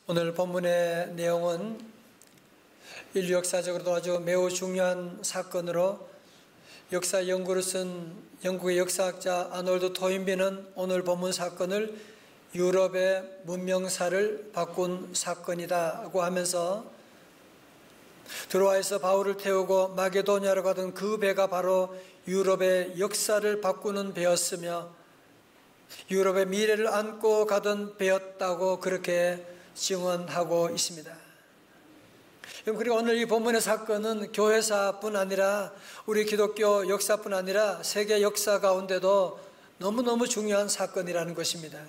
오늘 본문의 내용은 인류 역사적으로도 아주 매우 중요한 사건으로 역사 연구를 쓴 영국의 역사학자 아놀드 토인비는 오늘 본문 사건을 유럽의 문명사를 바꾼 사건이라고 하면서 드로아에서 바울을 태우고 마게도냐로 가던 그 배가 바로 유럽의 역사를 바꾸는 배였으며 유럽의 미래를 안고 가던 배였다고 그렇게 증언하고 있습니다. 그리고 오늘 이 본문의 사건은 교회사뿐 아니라 우리 기독교 역사뿐 아니라 세계 역사 가운데도 너무너무 중요한 사건이라는 것입니다.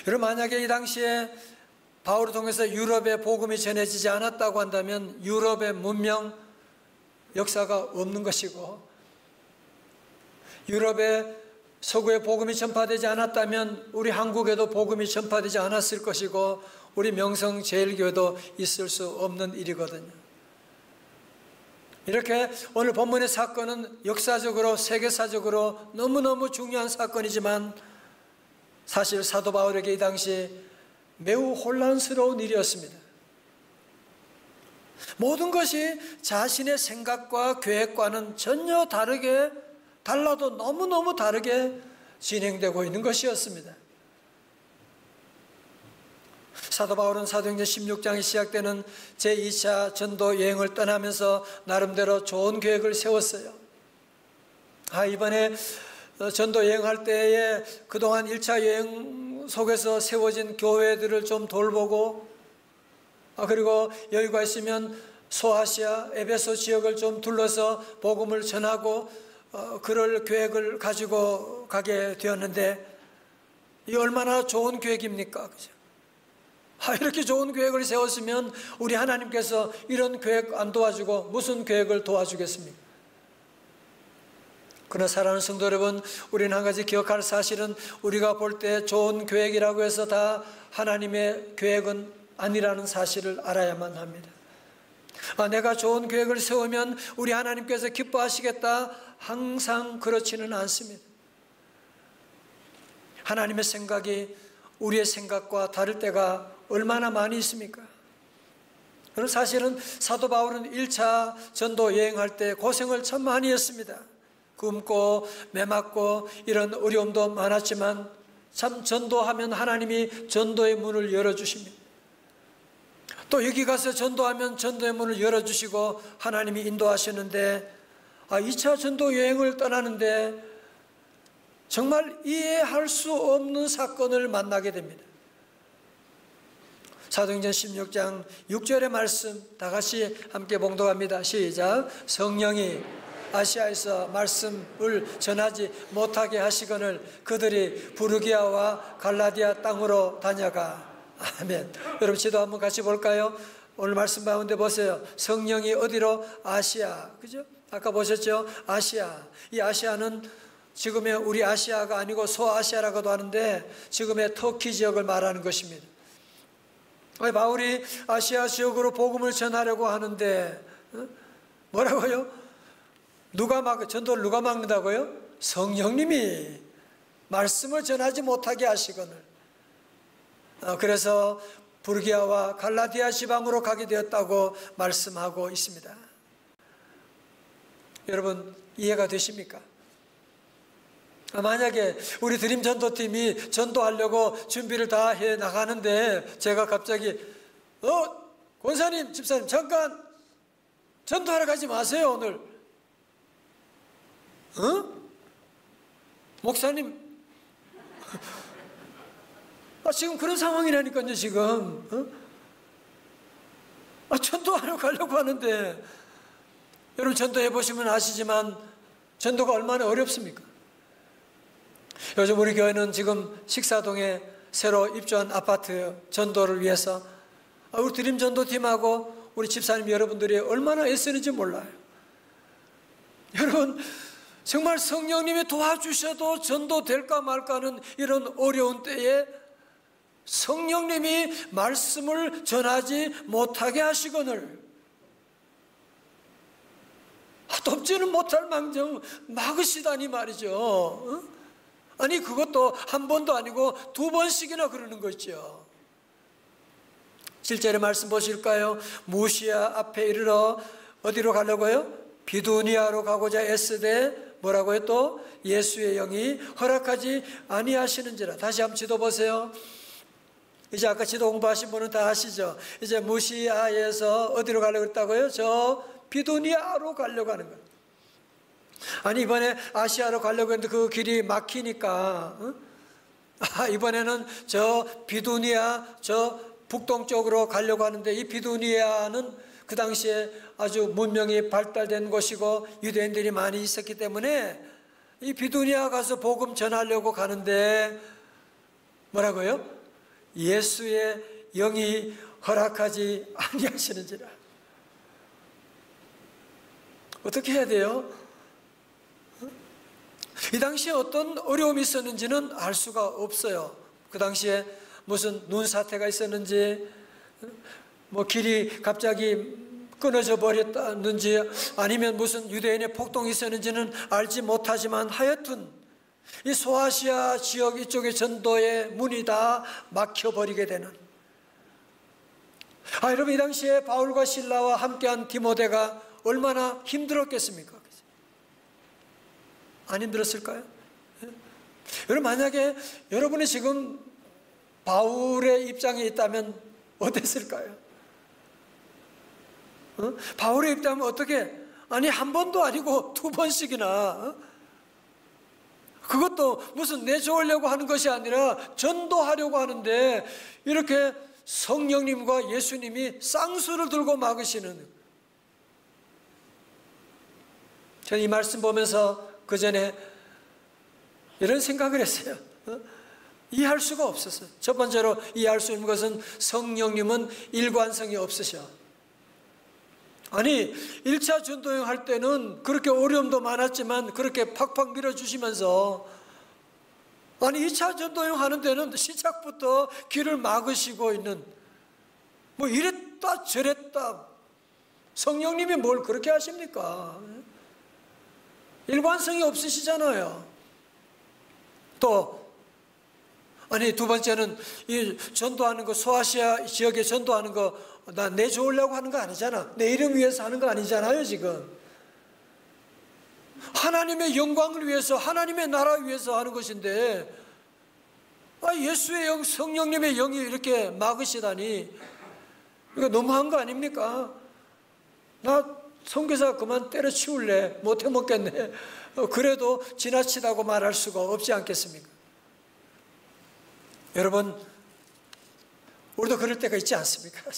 여러분, 만약에 이 당시에 바울을 통해서 유럽의 복음이 전해지지 않았다고 한다면 유럽의 문명 역사가 없는 것이고, 유럽의 서구의 복음이 전파되지 않았다면 우리 한국에도 복음이 전파되지 않았을 것이고 우리 명성제일교회도 있을 수 없는 일이거든요. 이렇게 오늘 본문의 사건은 역사적으로 세계사적으로 너무너무 중요한 사건이지만 사실 사도 바울에게 이 당시 매우 혼란스러운 일이었습니다. 모든 것이 자신의 생각과 계획과는 전혀 달라도 너무너무 다르게 진행되고 있는 것이었습니다. 사도 바울은 사도행전 16장이 시작되는 제2차 전도 여행을 떠나면서 나름대로 좋은 계획을 세웠어요. 이번에 전도 여행할 때에 그동안 1차 여행 속에서 세워진 교회들을 좀 돌보고, 그리고 여유가 있으면 소아시아, 에베소 지역을 좀 둘러서 복음을 전하고 그럴 계획을 가지고 가게 되었는데, 이 얼마나 좋은 계획입니까? 그죠? 이렇게 좋은 계획을 세웠으면 우리 하나님께서 이런 계획 안 도와주고 무슨 계획을 도와주겠습니까? 그러나 사랑하는 성도 여러분, 우리는 한 가지 기억할 사실은 우리가 볼 때 좋은 계획이라고 해서 다 하나님의 계획은 아니라는 사실을 알아야만 합니다. 내가 좋은 계획을 세우면 우리 하나님께서 기뻐하시겠다, 항상 그렇지는 않습니다. 하나님의 생각이 우리의 생각과 다를 때가 얼마나 많이 있습니까? 그럼 사실은 사도 바울은 1차 전도 여행할 때 고생을 참 많이 했습니다. 굶고 매맞고 이런 어려움도 많았지만 참 전도하면 하나님이 전도의 문을 열어주십니다. 또 여기 가서 전도하면 전도의 문을 열어주시고 하나님이 인도하셨는데, 2차 전도 여행을 떠나는데 정말 이해할 수 없는 사건을 만나게 됩니다. 사도행전 16장 6절의 말씀 다 같이 함께 봉독합니다. 시작. 성령이 아시아에서 말씀을 전하지 못하게 하시거늘 그들이 부르기아와 갈라디아 땅으로 다녀가. 아멘. 여러분, 지도 한번 같이 볼까요? 오늘 말씀 가운데 보세요. 성령이 어디로? 아시아. 그죠? 아까 보셨죠? 아시아. 이 아시아는 지금의 우리 아시아가 아니고 소아시아라고도 하는데 지금의 터키 지역을 말하는 것입니다. 바울이 아시아 지역으로 복음을 전하려고 하는데 뭐라고요? 전도를 누가 막는다고요? 성령님이 말씀을 전하지 못하게 하시거늘. 그래서 부르기아와 갈라디아 지방으로 가게 되었다고 말씀하고 있습니다. 여러분, 이해가 되십니까? 만약에 우리 드림 전도팀이 전도하려고 준비를 다 해 나가는데 제가 갑자기 권사님, 집사님 잠깐 전도하러 가지 마세요 오늘. 목사님, 지금 그런 상황이라니까요 지금. 전도하러 가려고 하는데, 여러분 전도해 보시면 아시지만 전도가 얼마나 어렵습니까? 요즘 우리 교회는 지금 식사동에 새로 입주한 아파트 전도를 위해서 우리 드림 전도팀하고 우리 집사님 여러분들이 얼마나 애쓰는지 몰라요. 여러분, 정말 성령님이 도와주셔도 전도될까 말까는 이런 어려운 때에 성령님이 말씀을 전하지 못하게 하시거늘 돕지는 못할 망정 막으시다니 말이죠. 아니 그것도 한 번도 아니고 두 번씩이나 그러는 거죠. 7절의 말씀 보실까요? 무시아 앞에 이르러 어디로 가려고요? 비두니아로 가고자 애쓰되 뭐라고요? 또 예수의 영이 허락하지 아니하시는지라. 다시 한번 지도 보세요. 이제 아까 지도 공부하신 분은 다 아시죠? 이제 무시아에서 어디로 가려고 했다고요? 저 비두니아로 가려고 하는 거예요. 아니 이번에 아시아로 가려고 했는데 그 길이 막히니까 이번에는 저 비두니아 저 북동쪽으로 가려고 하는데, 이 비두니아는 그 당시에 아주 문명이 발달된 곳이고 유대인들이 많이 있었기 때문에 이 비두니아 가서 복음 전하려고 가는데 뭐라고요? 예수의 영이 허락하지 아니하시는지라. 어떻게 해야 돼요? 이 당시에 어떤 어려움이 있었는지는 알 수가 없어요. 그 당시에 무슨 눈 사태가 있었는지, 뭐 길이 갑자기 끊어져 버렸다는지, 아니면 무슨 유대인의 폭동이 있었는지는 알지 못하지만 하여튼 이 소아시아 지역 이쪽의 전도의 문이 다 막혀버리게 되는. 여러분, 이 당시에 바울과 실라와 함께한 디모데가 얼마나 힘들었겠습니까? 안 힘들었을까요? 여러분, 만약에 여러분이 지금 바울의 입장에 있다면 어땠을까요? 바울의 입장이면 어떻게, 아니 한 번도 아니고 두 번씩이나, 그것도 무슨 내 좋으려고 하는 것이 아니라 전도하려고 하는데 이렇게 성령님과 예수님이 쌍수를 들고 막으시는. 저는 이 말씀 보면서 그 전에 이런 생각을 했어요. 이해할 수가 없었어요. 첫 번째로 이해할 수 있는 것은 성령님은 일관성이 없으셔. 아니 1차 전도여행 할 때는 그렇게 어려움도 많았지만 그렇게 팍팍 밀어주시면서, 아니 2차 전도여행 하는 데는 시작부터 길을 막으시고 있는, 뭐 이랬다 저랬다. 성령님이 뭘 그렇게 하십니까? 일관성이 없으시잖아요. 또 아니 두 번째는 이 전도하는 거, 소아시아 지역에 전도하는 거, 나 내 좋으려고 하는 거 아니잖아. 내 이름 위해서 하는 거 아니잖아요. 지금 하나님의 영광을 위해서, 하나님의 나라 위해서 하는 것인데, 예수의 영, 성령님의 영이 이렇게 막으시다니 이거 너무한 거 아닙니까? 나 선교사 그만 때려치울래, 못해 먹겠네. 그래도 지나치다고 말할 수가 없지 않겠습니까? 여러분, 우리도 그럴 때가 있지 않습니까?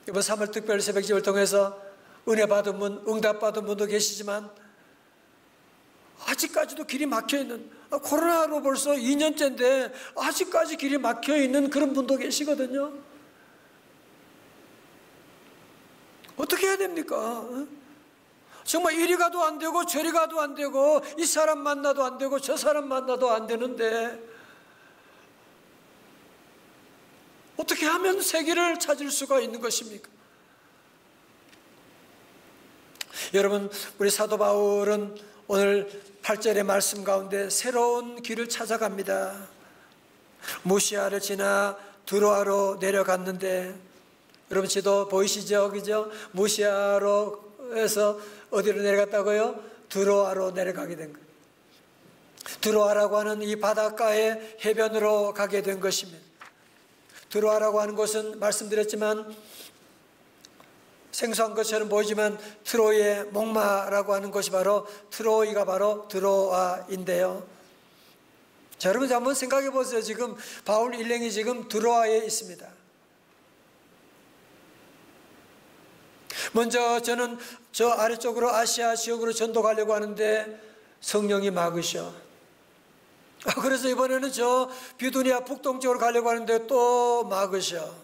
이번 3월 특별 새벽집을 통해서 은혜 받은 분, 응답 받은 분도 계시지만 아직까지도 길이 막혀있는, 코로나로 벌써 2년째인데 아직까지 길이 막혀있는 그런 분도 계시거든요. 어떻게 해야 됩니까? 정말 이리 가도 안 되고 저리 가도 안 되고 이 사람 만나도 안 되고 저 사람 만나도 안 되는데 어떻게 하면 세계를 찾을 수가 있는 것입니까? 여러분, 우리 사도 바울은 오늘 8절의 말씀 가운데 새로운 길을 찾아갑니다. 무시아를 지나 드로아로 내려갔는데, 여러분 지도 보이시죠? 그죠? 무시아로 해서 어디로 내려갔다고요? 드로아로 내려가게 된 거예요. 드로아라고 하는 이 바닷가의 해변으로 가게 된 것입니다. 드로아라고 하는 곳은 말씀드렸지만 생소한 것처럼 보이지만 트로이의 목마라고 하는 곳이 바로 트로이가 바로 드로아인데요. 자, 여러분 한번 생각해 보세요. 지금 바울 일행이 지금 드로아에 있습니다. 먼저 저는 저 아래쪽으로 아시아 지역으로 전도 가려고 하는데 성령이 막으셔. 그래서 이번에는 저 비두니아 북동쪽으로 가려고 하는데 또 막으셔.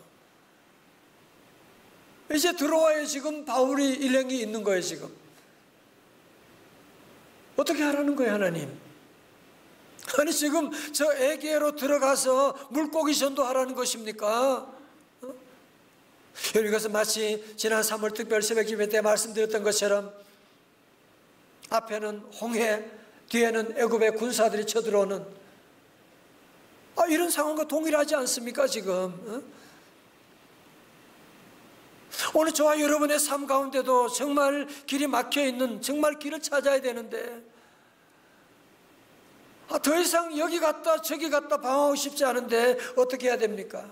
이제 드로아에 지금 바울이 일행이 있는 거예요. 지금 어떻게 하라는 거예요, 하나님? 아니 지금 저 에게로 들어가서 물고기 전도하라는 것입니까? 여러분, 이것은 마치 지난 3월 특별 새벽 예배 때 말씀드렸던 것처럼 앞에는 홍해, 뒤에는 애굽의 군사들이 쳐들어오는 이런 상황과 동일하지 않습니까? 지금 오늘 저와 여러분의 삶 가운데도 정말 길이 막혀 있는, 정말 길을 찾아야 되는데 더 이상 여기 갔다 저기 갔다 방황하고 싶지 않은데 어떻게 해야 됩니까?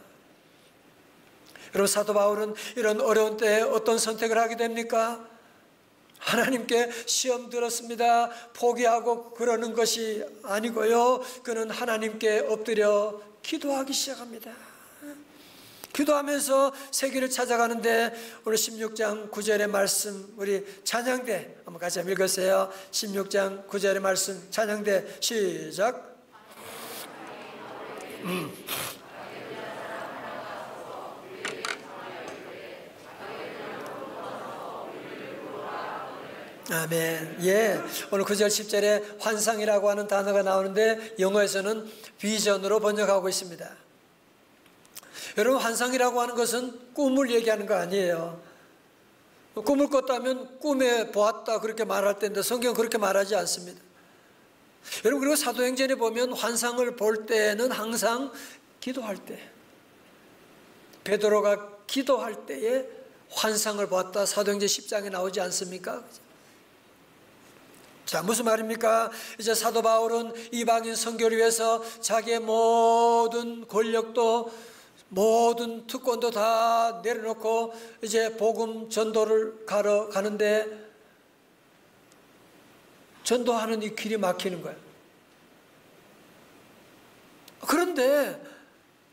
여러분, 사도 바울은 이런 어려운 때에 어떤 선택을 하게 됩니까? 하나님께 시험 들었습니다, 포기하고 그러는 것이 아니고요, 그는 하나님께 엎드려 기도하기 시작합니다. 기도하면서 세계를 찾아가는데 오늘 16장 9절의 말씀, 우리 찬양대 한번 같이 한번 읽으세요. 16장 9절의 말씀 찬양대 시작. 아멘. 예, 오늘 9절 10절에 환상이라고 하는 단어가 나오는데 영어에서는 비전으로 번역하고 있습니다. 여러분, 환상이라고 하는 것은 꿈을 얘기하는 거 아니에요. 꿈을 꿨다면 꿈에 보았다 그렇게 말할 텐데 성경은 그렇게 말하지 않습니다. 여러분, 그리고 사도행전에 보면 환상을 볼 때는 항상 기도할 때, 베드로가 기도할 때에 환상을 보았다 사도행전 10장에 나오지 않습니까? 자, 무슨 말입니까? 이제 사도 바울은 이방인 선교를 위해서 자기의 모든 권력도 모든 특권도 다 내려놓고 이제 복음 전도를 가러 가는데 전도하는 이 길이 막히는 거예요. 그런데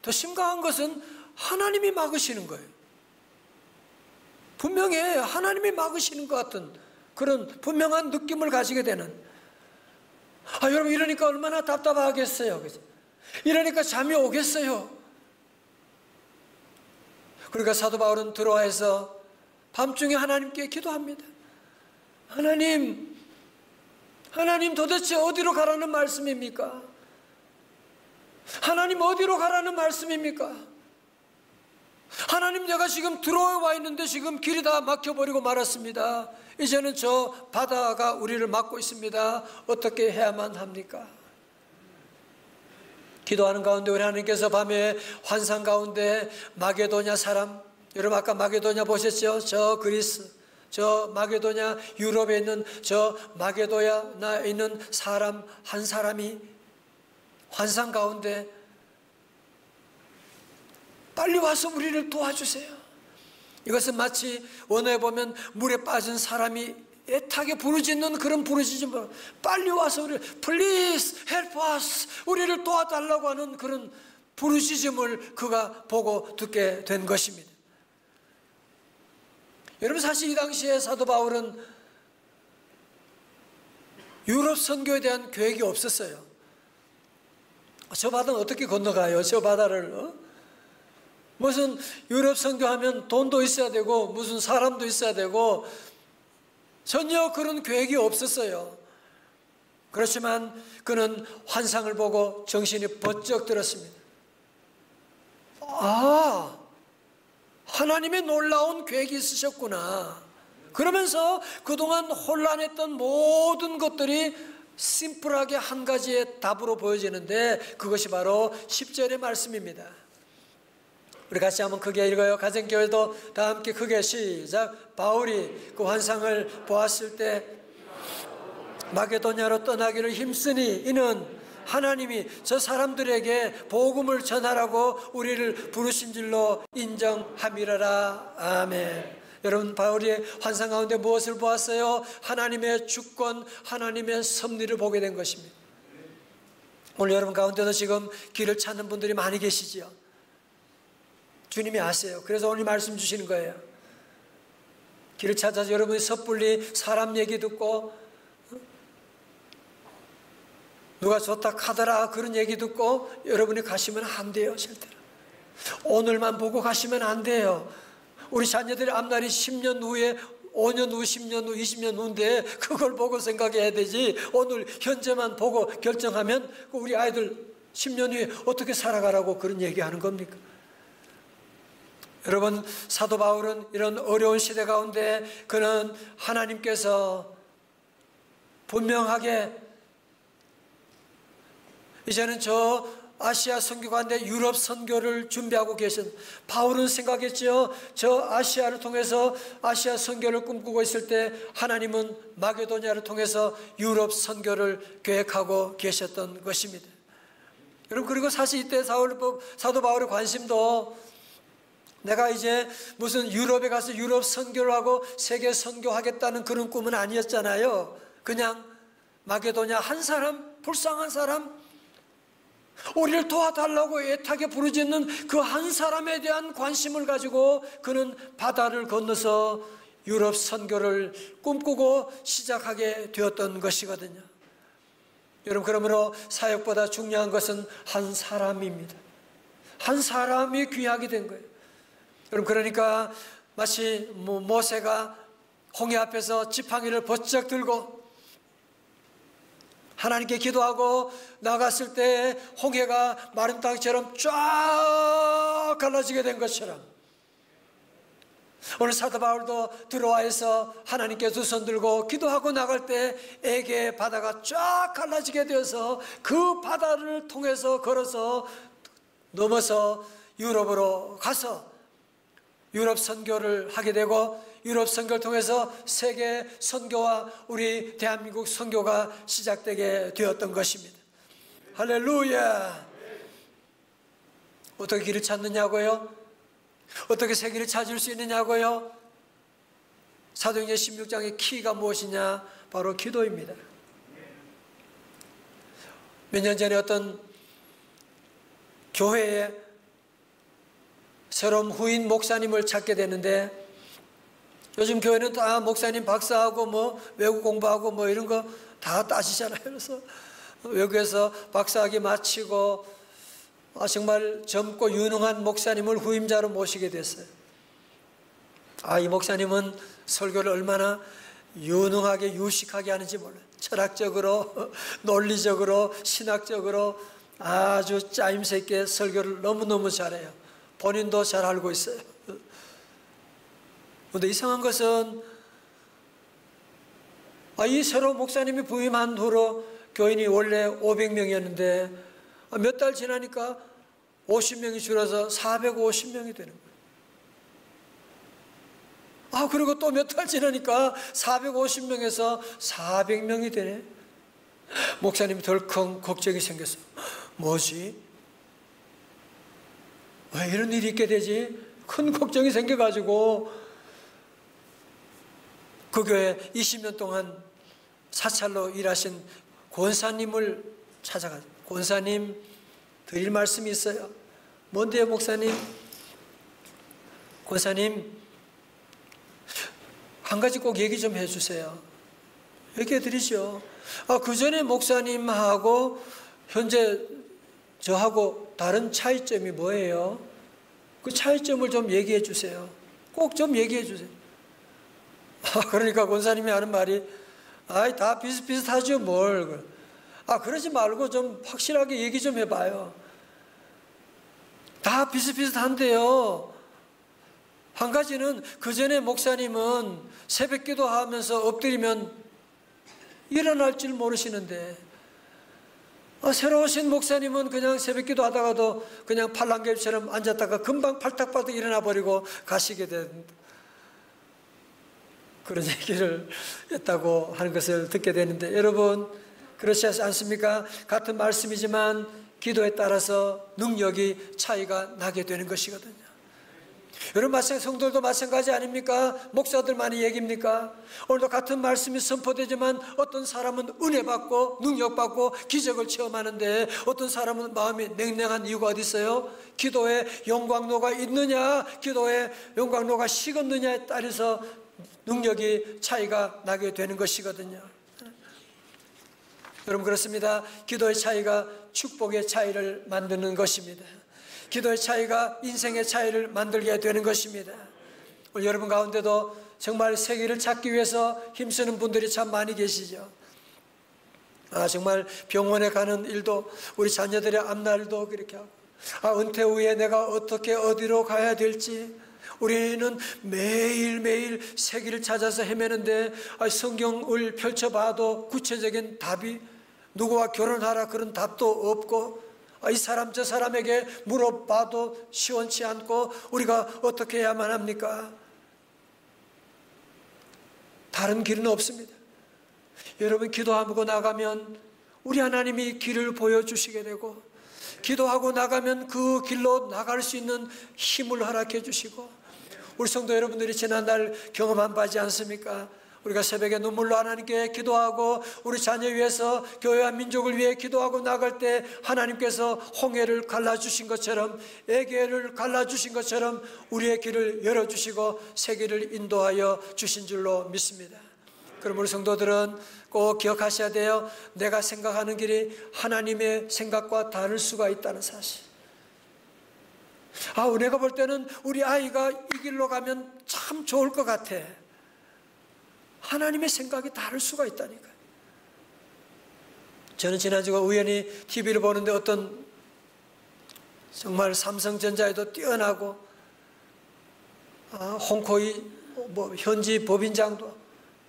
더 심각한 것은 하나님이 막으시는 거예요. 분명히 하나님이 막으시는 것 같은 그런 분명한 느낌을 가지게 되는, 여러분, 이러니까 얼마나 답답하겠어요. 그죠? 이러니까 잠이 오겠어요. 그러니까 사도 바울은 들어와서 밤중에 하나님께 기도합니다. 하나님 도대체 어디로 가라는 말씀입니까? 하나님 어디로 가라는 말씀입니까? 하나님, 내가 지금 들어와 있는데 지금 길이 다 막혀버리고 말았습니다. 이제는 저 바다가 우리를 막고 있습니다. 어떻게 해야만 합니까? 기도하는 가운데 우리 하나님께서 밤에 환상 가운데 마게도냐 사람, 여러분 아까 마게도냐 보셨죠? 저 그리스, 저 마게도냐 유럽에 있는 저 마게도냐에 있는 사람 한 사람이 환상 가운데 빨리 와서 우리를 도와주세요. 이것은 마치 원어에 보면 물에 빠진 사람이 애타게 부르짖는 그런 부르짖음, 빨리 와서 우리를 Please help us, 우리를 도와달라고 하는 그런 부르짖음을 그가 보고 듣게 된 것입니다. 여러분, 사실 이 당시에 사도 바울은 유럽 선교에 대한 계획이 없었어요. 저 바다는 어떻게 건너가요? 저 바다를 무슨 유럽 선교하면 돈도 있어야 되고 무슨 사람도 있어야 되고 전혀 그런 계획이 없었어요. 그렇지만 그는 환상을 보고 정신이 번쩍 들었습니다. 하나님의 놀라운 계획이 있으셨구나. 그러면서 그동안 혼란했던 모든 것들이 심플하게 한 가지의 답으로 보여지는데 그것이 바로 10절의 말씀입니다. 우리 같이 한번 크게 읽어요. 가정교회도 다 함께 크게 시작. 바울이 그 환상을 보았을 때 마게도냐로 떠나기를 힘쓰니 이는 하나님이 저 사람들에게 복음을 전하라고 우리를 부르신 줄로 인정함이라라. 아멘. 여러분, 바울이 환상 가운데 무엇을 보았어요? 하나님의 주권, 하나님의 섭리를 보게 된 것입니다. 오늘 여러분 가운데도 지금 길을 찾는 분들이 많이 계시지요. 주님이 아세요. 그래서 오늘 말씀 주시는 거예요. 길을 찾아서 여러분이 섣불리 사람 얘기 듣고 누가 좋다 하더라 그런 얘기 듣고 여러분이 가시면 안 돼요. 절대로. 오늘만 보고 가시면 안 돼요. 우리 자녀들의 앞날이 10년 후에 5년 후, 10년 후, 20년 후인데 그걸 보고 생각해야 되지. 오늘 현재만 보고 결정하면 우리 아이들 10년 후에 어떻게 살아가라고 그런 얘기하는 겁니까? 여러분, 사도 바울은 이런 어려운 시대 가운데 그는 하나님께서 분명하게 이제는 저 아시아 선교가 내 유럽 선교를 준비하고 계신 바울은 생각했죠. 저 아시아를 통해서 아시아 선교를 꿈꾸고 있을 때 하나님은 마게도냐를 통해서 유럽 선교를 계획하고 계셨던 것입니다. 여러분, 그리고 사실 이때 사도 바울의 관심도 내가 이제 무슨 유럽에 가서 유럽 선교를 하고 세계 선교하겠다는 그런 꿈은 아니었잖아요. 그냥 마게도냐 한 사람, 불쌍한 사람, 우리를 도와달라고 애타게 부르짖는 그 한 사람에 대한 관심을 가지고 그는 바다를 건너서 유럽 선교를 꿈꾸고 시작하게 되었던 것이거든요. 여러분, 그러므로 사역보다 중요한 것은 한 사람입니다. 한 사람이 귀하게 된 거예요. 여러분, 그러니까 마치 모세가 홍해 앞에서 지팡이를 번쩍 들고 하나님께 기도하고 나갔을 때 홍해가 마른 땅처럼 쫙 갈라지게 된 것처럼 오늘 사도 바울도 들어와서 하나님께 두 손 들고 기도하고 나갈 때 에게 바다가 쫙 갈라지게 되어서 그 바다를 통해서 걸어서 넘어서 유럽으로 가서 유럽 선교를 하게 되고 유럽 선교를 통해서 세계 선교와 우리 대한민국 선교가 시작되게 되었던 것입니다. 할렐루야. 어떻게 길을 찾느냐고요? 어떻게 새 길을 찾을 수 있느냐고요? 사도행전 16장의 키가 무엇이냐? 바로 기도입니다. 몇 년 전에 어떤 교회에 새로운 후임 목사님을 찾게 되는데, 요즘 교회는 다 목사님 박사하고 뭐 외국 공부하고 뭐 이런 거 다 따지잖아요. 그래서 외국에서 박사학위 마치고 정말 젊고 유능한 목사님을 후임자로 모시게 됐어요. 이 목사님은 설교를 얼마나 유능하게 유식하게 하는지 몰라요. 철학적으로, 논리적으로, 신학적으로 아주 짜임새 있게 설교를 너무너무 잘해요. 본인도 잘 알고 있어요. 그런데 이상한 것은 이 새로운 목사님이 부임한 후로 교인이 원래 500명이었는데 몇 달 지나니까 50명이 줄어서 450명이 되는 거예요. 그리고 또 몇 달 지나니까 450명에서 400명이 되네. 목사님이 덜컹 걱정이 생겼어요. 뭐지? 왜 이런 일이 있게 되지? 큰 걱정이 생겨가지고 그 교회 20년 동안 사찰로 일하신 권사님을 찾아가서, 권사님 드릴 말씀이 있어요. 뭔데요, 목사님? 권사님, 한 가지 꼭 얘기 좀 해주세요. 얘기해 드리죠. 그 전에 목사님하고 현재 저하고 다른 차이점이 뭐예요? 그 차이점을 좀 얘기해 주세요. 꼭 좀 얘기해 주세요. 그러니까 권사님이 하는 말이 다 비슷비슷하죠 뭘. 그러지 말고 좀 확실하게 얘기 좀 해봐요. 다 비슷비슷한데요. 한 가지는 그 전에 목사님은 새벽 기도하면서 엎드리면 일어날 줄 모르시는데 새로 오신 목사님은 그냥 새벽 기도하다가도 그냥 팔랑귀처럼 앉았다가 금방 팔딱팔딱 일어나 버리고 가시게 된 그런 얘기를 했다고 하는 것을 듣게 되는데, 여러분 그렇지 않습니까? 같은 말씀이지만 기도에 따라서 능력이 차이가 나게 되는 것이거든요. 여러분 성도들도 마찬가지 아닙니까? 목사들만의 얘기입니까? 오늘도 같은 말씀이 선포되지만 어떤 사람은 은혜 받고 능력 받고 기적을 체험하는데 어떤 사람은 마음이 냉랭한 이유가 어디 있어요? 기도에 용광로가 있느냐, 기도에 용광로가 식었느냐에 따라서 능력이 차이가 나게 되는 것이거든요. 여러분 그렇습니다. 기도의 차이가 축복의 차이를 만드는 것입니다. 기도의 차이가 인생의 차이를 만들게 되는 것입니다. 오늘 여러분 가운데도 정말 세계를 찾기 위해서 힘쓰는 분들이 참 많이 계시죠. 정말 병원에 가는 일도, 우리 자녀들의 앞날도 그렇게 하고, 은퇴 후에 내가 어떻게 어디로 가야 될지, 우리는 매일매일 세계를 찾아서 헤매는데 성경을 펼쳐봐도 구체적인 답이, 누구와 결혼하라 그런 답도 없고, 이 사람 저 사람에게 물어봐도 시원치 않고 우리가 어떻게 해야만 합니까? 다른 길은 없습니다. 여러분, 기도하고 나가면 우리 하나님이 길을 보여주시게 되고, 기도하고 나가면 그 길로 나갈 수 있는 힘을 허락해 주시고, 우리 성도 여러분들이 지난날 경험한 바지 않습니까? 우리가 새벽에 눈물로 하나님께 기도하고 우리 자녀 위해서, 교회와 민족을 위해 기도하고 나갈 때 하나님께서 홍해를 갈라주신 것처럼, 애개를 갈라주신 것처럼 우리의 길을 열어주시고 세계를 인도하여 주신 줄로 믿습니다. 그럼 우리 성도들은 꼭 기억하셔야 돼요. 내가 생각하는 길이 하나님의 생각과 다를 수가 있다는 사실. 내가 볼 때는 우리 아이가 이 길로 가면 참 좋을 것 같아. 하나님의 생각이 다를 수가 있다니까요. 저는 지난주에 우연히 TV를 보는데 어떤 정말 삼성전자에도 뛰어나고 홍코이 현지 법인장도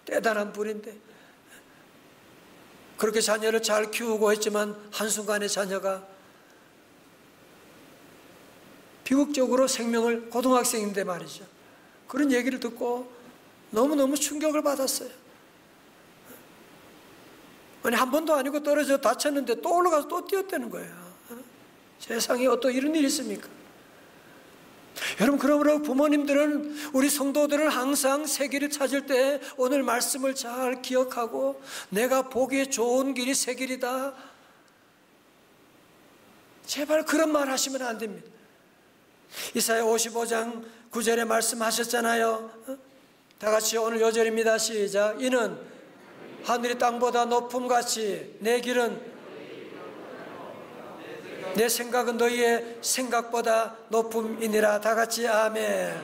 대단한 분인데, 그렇게 자녀를 잘 키우고 했지만 한순간에 자녀가 비극적으로 생명을, 고등학생인데 말이죠, 그런 얘기를 듣고 너무너무 충격을 받았어요. 아니, 한 번도 아니고 떨어져 다쳤는데 또 올라가서 또 뛰었다는 거예요. 세상에 어떤 이런 일이 있습니까? 여러분, 그러므로 부모님들은, 우리 성도들은 항상 새 길을 찾을 때 오늘 말씀을 잘 기억하고, 내가 보기에 좋은 길이 새 길이다, 제발 그런 말 하시면 안 됩니다. 이사야 55장 9절에 말씀하셨잖아요. 다 같이 오늘 요절입니다. 시작. 이는 하늘이 땅보다 높음같이 내 길은, 내 생각은 너희의 생각보다 높음이니라. 다 같이 아멘.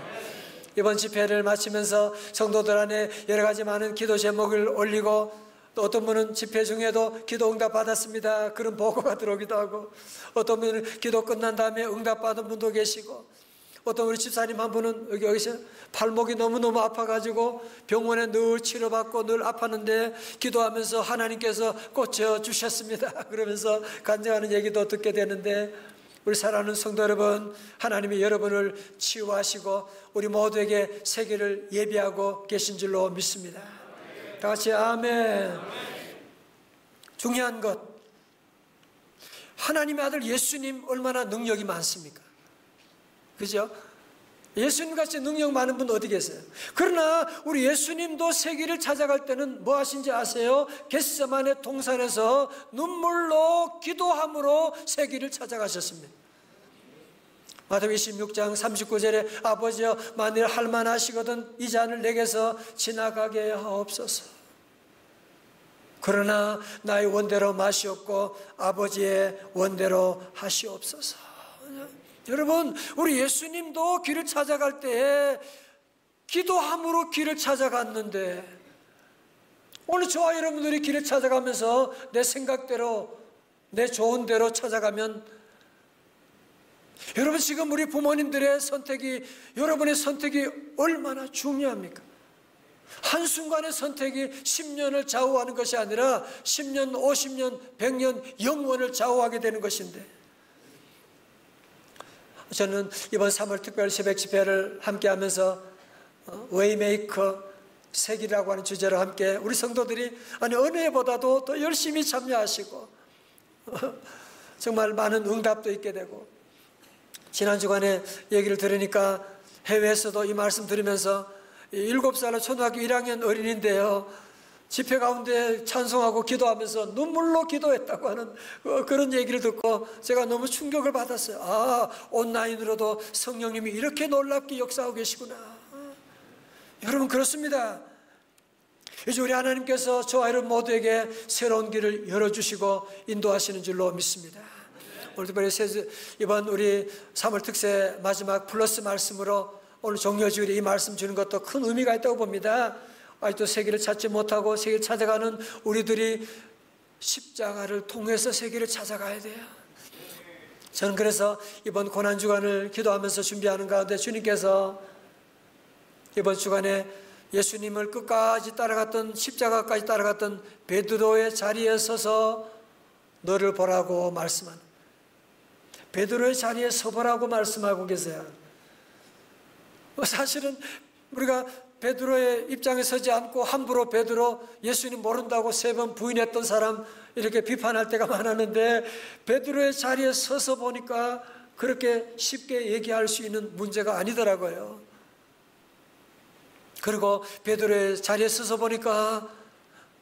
이번 집회를 마치면서 성도들 안에 여러 가지 많은 기도 제목을 올리고, 또 어떤 분은 집회 중에도 기도 응답 받았습니다, 그런 보고가 들어오기도 하고, 어떤 분은 기도 끝난 다음에 응답 받은 분도 계시고, 어떤 우리 집사님 한 분은 여기서 발목이 너무너무 아파가지고 병원에 늘 치료받고 늘 아팠는데 기도하면서 하나님께서 고쳐주셨습니다 그러면서 간증하는 얘기도 듣게 되는데, 우리 사랑하는 성도 여러분, 하나님이 여러분을 치유하시고 우리 모두에게 세계를 예비하고 계신 줄로 믿습니다. 다 같이 아멘. 중요한 것, 하나님의 아들 예수님 얼마나 능력이 많습니까? 그죠? 예수님같이 능력 많은 분 어디 계세요? 그러나 우리 예수님도 세계를 찾아갈 때는 뭐 하신지 아세요? 겟세마네 동산에서 눈물로 기도함으로 세계를 찾아가셨습니다. 마태복음 26장 39절에 아버지여, 만일 할만하시거든 이 잔을 내게서 지나가게 하옵소서. 그러나 나의 원대로 마시옵고 아버지의 원대로 하시옵소서. 여러분, 우리 예수님도 길을 찾아갈 때 기도함으로 길을 찾아갔는데, 오늘 저와 여러분들이 길을 찾아가면서 내 생각대로, 내 좋은 대로 찾아가면, 여러분, 지금 우리 부모님들의 선택이, 여러분의 선택이 얼마나 중요합니까? 한순간의 선택이 10년을 좌우하는 것이 아니라 10년, 50년, 100년, 영원을 좌우하게 되는 것인데, 저는 이번 3월 특별 새벽 집회를 함께 하면서 웨이메이커 세기라고 하는 주제로 함께 우리 성도들이 어느 해보다도 더 열심히 참여하시고 정말 많은 응답도 있게 되고, 지난 주간에 얘기를 들으니까 해외에서도 이 말씀 들으면서 7살 초등학교 1학년 어린이인데요, 집회 가운데 찬송하고 기도하면서 눈물로 기도했다고 하는 그런 얘기를 듣고 제가 너무 충격을 받았어요. 온라인으로도 성령님이 이렇게 놀랍게 역사하고 계시구나. 여러분, 그렇습니다. 이제 우리 하나님께서 저와 여러분 모두에게 새로운 길을 열어주시고 인도하시는 줄로 믿습니다. 오늘 특별히 이번 우리 3월 특세 마지막 플러스 말씀으로 오늘 종료주일에 이 말씀 주는 것도 큰 의미가 있다고 봅니다. 아직도 세계를 찾지 못하고 세계를 찾아가는 우리들이 십자가를 통해서 세계를 찾아가야 돼요. 저는 그래서 이번 고난주간을 기도하면서 준비하는 가운데 주님께서 이번 주간에 예수님을 끝까지 따라갔던, 십자가까지 따라갔던 베드로의 자리에 서서 너를 보라고 말씀하는, 베드로의 자리에 서보라고 말씀하고 계세요. 사실은 우리가 베드로의 입장에 서지 않고 함부로 베드로 예수님 모른다고 3번 부인했던 사람 이렇게 비판할 때가 많았는데, 베드로의 자리에 서서 보니까 그렇게 쉽게 얘기할 수 있는 문제가 아니더라고요. 그리고 베드로의 자리에 서서 보니까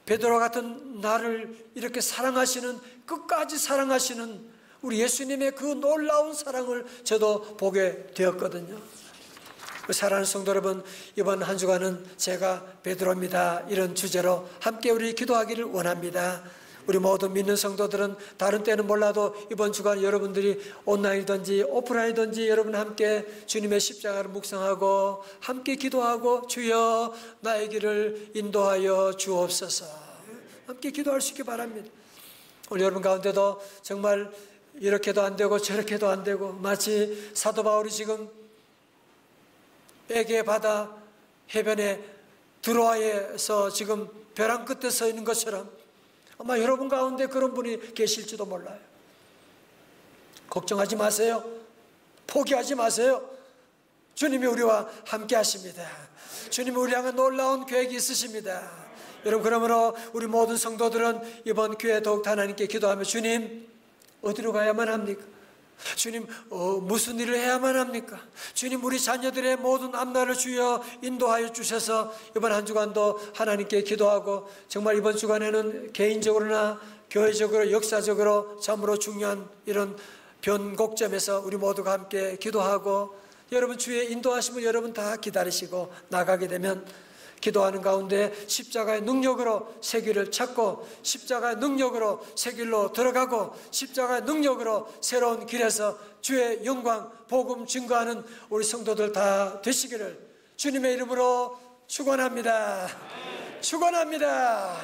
베드로 같은 나를 이렇게 사랑하시는, 끝까지 사랑하시는 우리 예수님의 그 놀라운 사랑을 저도 보게 되었거든요. 사랑하는 성도 여러분, 이번 한 주간은 제가 베드로입니다, 이런 주제로 함께 우리 기도하기를 원합니다. 우리 모두 믿는 성도들은 다른 때는 몰라도 이번 주간 여러분들이 온라인이든지 오프라인이든지 여러분 함께 주님의 십자가를 묵상하고 함께 기도하고 주여 나의 길을 인도하여 주옵소서, 함께 기도할 수 있기 바랍니다. 우리 여러분 가운데도 정말 이렇게도 안 되고 저렇게도 안 되고, 마치 사도 바울이 지금 에게 바다 해변에 드로아에서 지금 벼랑 끝에 서 있는 것처럼 아마 여러분 가운데 그런 분이 계실지도 몰라요. 걱정하지 마세요. 포기하지 마세요. 주님이 우리와 함께 하십니다. 주님이 우리 향한 놀라운 계획이 있으십니다. 여러분, 그러므로 우리 모든 성도들은 이번 기회에 더욱 하나님께 기도하며, 주님 어디로 가야만 합니까? 주님 무슨 일을 해야만 합니까? 주님 우리 자녀들의 모든 앞날을 주여 인도하여 주셔서 이번 한 주간도 하나님께 기도하고, 정말 이번 주간에는 개인적으로나 교회적으로 역사적으로 참으로 중요한 이런 변곡점에서 우리 모두가 함께 기도하고, 여러분 주의 인도하심을 여러분 다 기다리시고 나가게 되면 기도하는 가운데 십자가의 능력으로 새 길을 찾고, 십자가의 능력으로 새 길로 들어가고, 십자가의 능력으로 새로운 길에서 주의 영광 복음 증거하는 우리 성도들 다 되시기를 주님의 이름으로 축원합니다. 축원합니다.